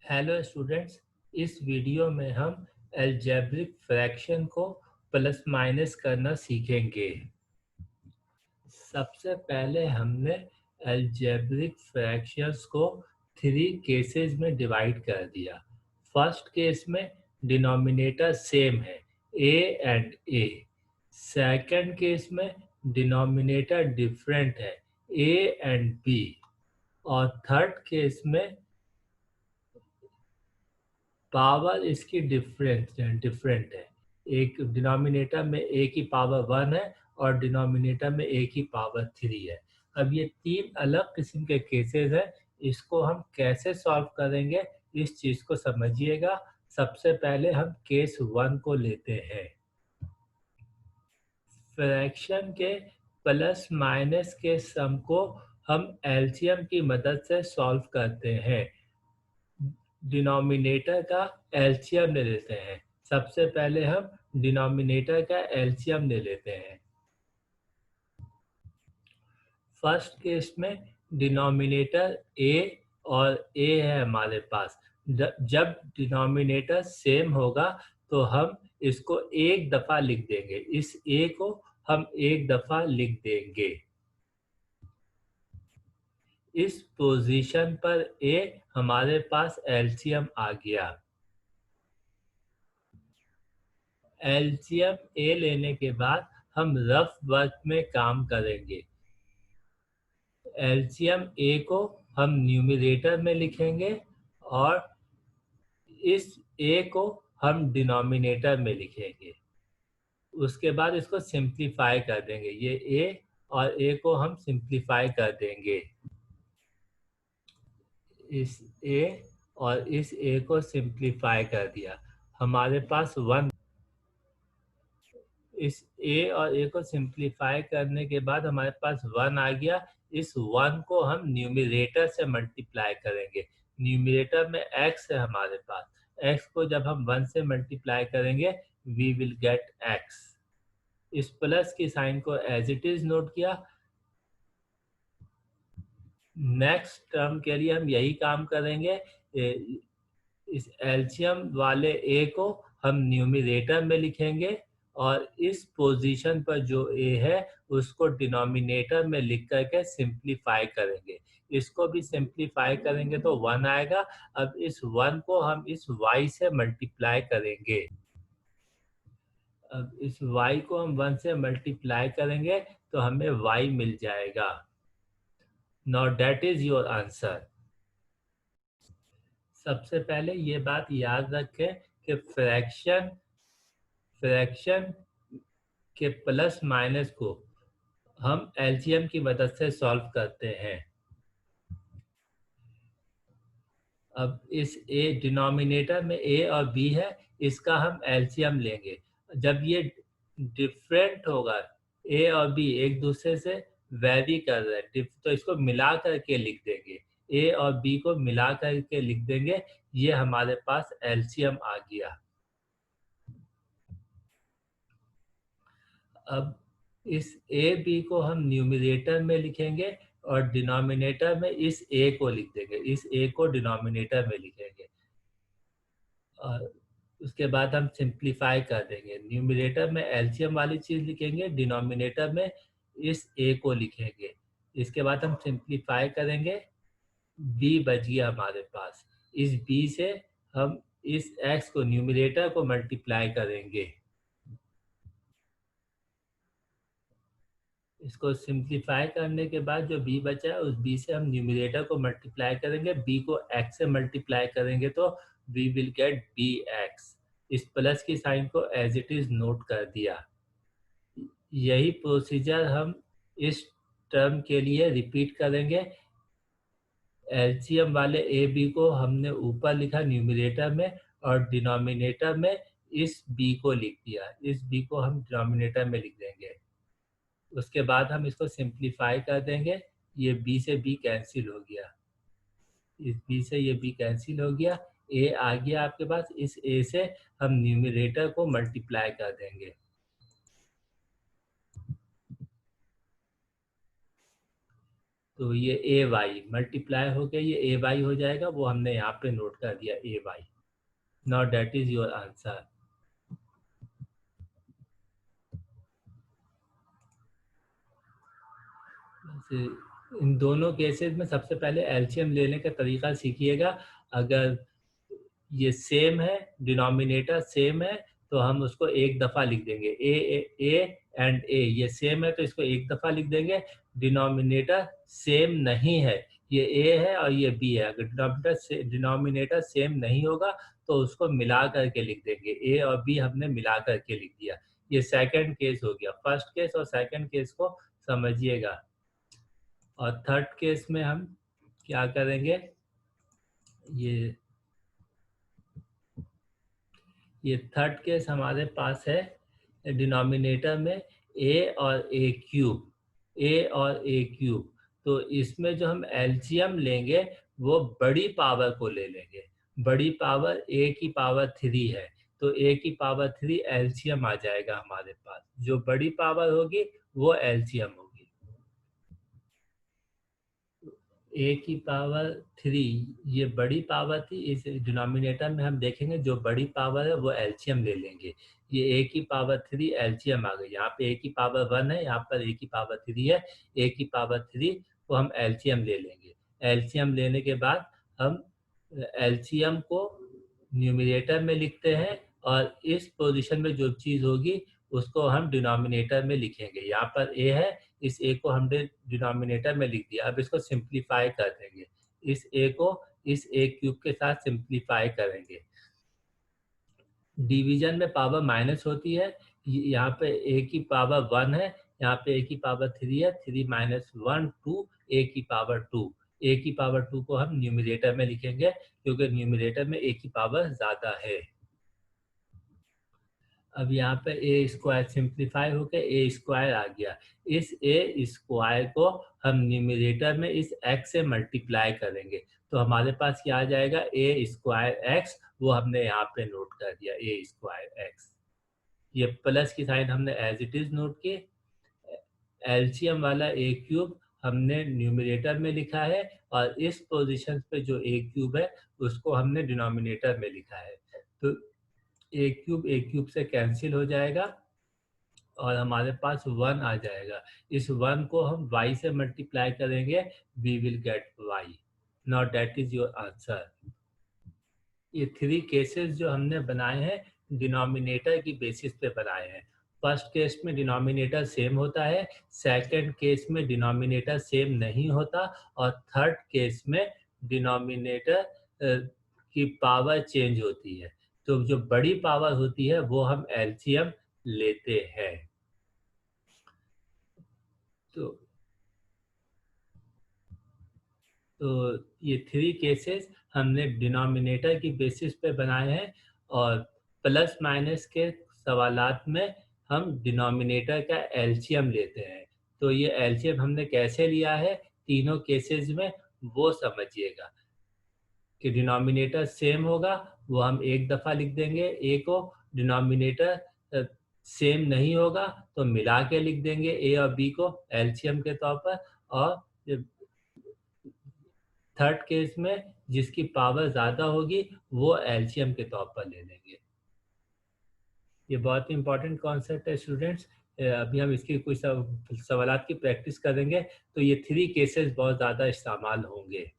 Hello students, इस video में हम अलजेब्रिक फ्रैक्शन को प्लस माइनस करना सीखेंगे। सबसे पहले हमने अलजेब्रिक फ्रैक्शंस को 3 केसेस में डिवाइड कर दिया। फर्स्ट केस में डिनोमिनेटर सेम है, a and a। Second case में डिनोमिनेटर डिफरेंट है, a एंड b। और थर्ड केस में पावर इसकी डिफरेंट है। एक डिनोमिनेटर में a की पावर 1 है और डिनोमिनेटर में a की पावर 3 है। अब ये 3 अलग किस्म के केसेस हैं। इसको हम कैसे सॉल्व करेंगे, इस चीज़ को समझिएगा। सबसे पहले हम केस 1 को लेते हैं। फ्रैक्शन के प्लस माइनस के सम को हम एलसीएम की मदद से सॉल्व करते हैं। डिनोमिनेटर का एलसीएम ले लेते हैं। सबसे पहले हम डिनोमिनेटर का एलसीएम ले लेते हैं। फर्स्ट केस में डिनोमिनेटर a और a है हमारे पास। जब डिनोमिनेटर सेम होगा तो हम इसको एक दफ़ा लिख देंगे। इस a को हम एक दफ़ा लिख देंगे। इस पोजीशन पर a हमारे पास एलसीएम आ गया। एलसीएम ए लेने के बाद हम रफ वर्क में काम करेंगे। एलसीएम ए को हम न्यूमरेटर में लिखेंगे और इस ए को हम डिनोमिनेटर में लिखेंगे। उसके बाद इसको सिंप्लीफाई कर देंगे। ये ए और ए को हम सिंप्लीफाई कर देंगे। इस ए और इस ए को सिंप्लीफाई कर दिया, हमारे पास 1। इस a और a को सिंप्लीफाई करने के बाद हमारे पास 1 आ गया। इस 1 को हम न्यूमरेटर से मल्टीप्लाई करेंगे। न्यूमरेटर में x है हमारे पास। x को जब हम 1 से मल्टीप्लाई करेंगे वी विल गेट x। इस प्लस की साइन को एज इट इज नोट किया। नेक्स्ट टर्म के लिए हम यही काम करेंगे। इस एलसीएम वाले a को हम न्यूमरेटर में लिखेंगे और इस पोजीशन पर जो a है उसको डिनोमिनेटर में लिख करके सिंप्लीफाई करेंगे। इसको भी सिंप्लीफाई करेंगे तो 1 आएगा। अब इस 1 को हम इस y से मल्टीप्लाई करेंगे। अब इस y को हम 1 से मल्टीप्लाई करेंगे तो हमें y मिल जाएगा। Now that is your answer. सबसे पहले ये बात याद रखें कि फ्रैक्शन के प्लस माइनस को हम एलसीएम की मदद से सॉल्व करते हैं। अब इस a डिनोमिनेटर में a और b है, इसका हम एलसीएम लेंगे। जब ये डिफरेंट होगा, a और b एक दूसरे से वेरी कर रहे हैं, तो इसको मिला करके लिख देंगे। a और b को मिला करके लिख देंगे। ये हमारे पास एलसीएम आ गया। अब इस ए बी को हम न्यूमरेटर में लिखेंगे और डिनोमिनेटर में इस ए को लिख देंगे। इस ए को डिनोमिनेटर में लिखेंगे और उसके बाद हम सिंप्लीफाई कर देंगे। न्यूमरेटर में एलसीएम वाली चीज़ लिखेंगे, डिनोमिनेटर में इस ए को लिखेंगे। इसके बाद हम सिंप्लीफाई करेंगे। बी बच गया हमारे पास। इस बी से हम इस एक्स को न्यूमरेटर को मल्टीप्लाई करेंगे। इसको सिंप्लीफाई करने के बाद जो b बचा है उस b से हम न्यूमरेटर को मल्टीप्लाई करेंगे। b को x से मल्टीप्लाई करेंगे तो we will get bx। इस प्लस की साइन को एज इट इज नोट कर दिया। यही प्रोसीजर हम इस टर्म के लिए रिपीट करेंगे। एलसीएम वाले ए बी को हमने ऊपर लिखा न्यूमरेटर में और डिनोमिनेटर में इस b को लिख दिया। इस b को हम डिनोमिनेटर में लिख देंगे। उसके बाद हम इसको सिंप्लीफाई कर देंगे। ये b से b कैंसिल हो गया। इस b से ये b कैंसिल हो गया। a आ गया आपके पास। इस a से हम न्यूमरेटर को मल्टीप्लाई कर देंगे। तो ये ए वाई मल्टीप्लाई हो गया, ये ए वाई हो जाएगा, वो हमने यहाँ पे नोट कर दिया A Y. Now that is your answer. इन दोनों केसेस में सबसे पहले एलसीएम लेने का तरीका सीखिएगा। अगर ये सेम है, डिनोमिनेटर सेम है, तो हम उसको एक दफ़ा लिख देंगे। ए एंड ए ये सेम है तो इसको एक दफ़ा लिख देंगे। डिनोमिनेटर सेम नहीं है, ये ए है और ये बी है, अगर डिनोमिनेटर सेम नहीं होगा तो उसको मिला करके लिख देंगे। ए और बी हमने मिला करके लिख दिया। ये सेकंड केस हो गया। फर्स्ट केस और सेकंड केस को समझिएगा। और थर्ड केस में हम क्या करेंगे, ये थर्ड केस हमारे पास है डिनोमिनेटर में ए और ए क्यूब। तो इसमें जो हम एलसीएम लेंगे वो बड़ी पावर को ले लेंगे। बड़ी पावर ए की पावर 3 है, तो ए की पावर 3 एलसीएम आ जाएगा हमारे पास। जो बड़ी पावर होगी वो एलसीएम होगी। ए की पावर 3 ये बड़ी पावर थी। इस डिनोमिनेटर में हम देखेंगे जो बड़ी पावर है वो एलसीएम ले लेंगे। ये ए की पावर 3 एलसीएम आ गई। यहाँ पे ए की पावर 1 है, यहाँ पर ए की पावर 3 है। ए की पावर 3 को हम एलसीएम ले लेंगे। एलसीएम लेने के बाद हम एलसीएम को न्यूमरेटर में लिखते हैं और इस पोजीशन में जो चीज़ होगी उसको हम डिनोमिनेटर में लिखेंगे। यहाँ पर ए है, इस ए को हमने डिनोमिनेटर में लिख दिया। अब इसको सिंप्लीफाई कर देंगे। इस ए को इस ए क्यूब के साथ सिंप्लीफाई करेंगे। डिवीजन में पावर माइनस होती है। यहाँ पे ए की पावर 1 है, यहाँ पे ए की पावर 3 है। 3 माइनस 1 2, ए की पावर 2। ए की पावर 2 को हम न्यूमरेटर में लिखेंगे क्योंकि न्यूमरेटर में ए की पावर ज़्यादा है। अब यहाँ पे ए स्क्वायर सिंप्लीफाई होकर ए स्क्वायर आ गया। इस ए स्क्वायर को हम न्यूमरेटर में इस एक्स से मल्टीप्लाई करेंगे तो हमारे पास क्या आ जाएगा, ए स्क्वायर एक्स। वो हमने यहाँ पे नोट कर दिया, ए स्क्वायर एक्स। ये प्लस की साइन हमने एज इट इज नोट की। एलसीएम वाला ए क्यूब हमने न्यूमरेटर में लिखा है और इस पोजीशन पे जो ए क्यूब है उसको हमने डिनोमिनेटर में लिखा है। तो ए क्यूब से कैंसिल हो जाएगा और हमारे पास 1 आ जाएगा। इस 1 को हम y से मल्टीप्लाई करेंगे, we will get y। Now that is your answer. ये 3 केसेस जो हमने बनाए हैं डिनोमिनेटर की बेसिस पे बनाए हैं। फर्स्ट केस में डिनोमिनेटर सेम होता है, सेकंड केस में डिनोमिनेटर सेम नहीं होता और थर्ड केस में डिनोमिनेटर की पावर चेंज होती है। तो जो बड़ी पावर होती है वो हम एलसीएम लेते हैं। तो ये 3 केसेस हमने डिनोमिनेटर की बेसिस पे बनाए हैं और प्लस माइनस के सवालात में हम डिनोमिनेटर का एलसीएम लेते हैं। तो ये एलसीएम हमने कैसे लिया है तीनों केसेस में वो समझिएगा कि डिनोमिनेटर सेम होगा वो हम एक दफ़ा लिख देंगे ए को। डिनोमिनेटर सेम नहीं होगा तो मिला के लिख देंगे ए और बी को एलसीएम के तौर पर। और थर्ड केस में जिसकी पावर ज़्यादा होगी वो एलसीएम के तौर पर ले लेंगे। ये बहुत ही इंपॉर्टेंट कॉन्सेप्ट है स्टूडेंट्स। अभी हम इसकी कुछ सवालात की प्रैक्टिस करेंगे तो ये 3 केसेस बहुत ज़्यादा इस्तेमाल होंगे।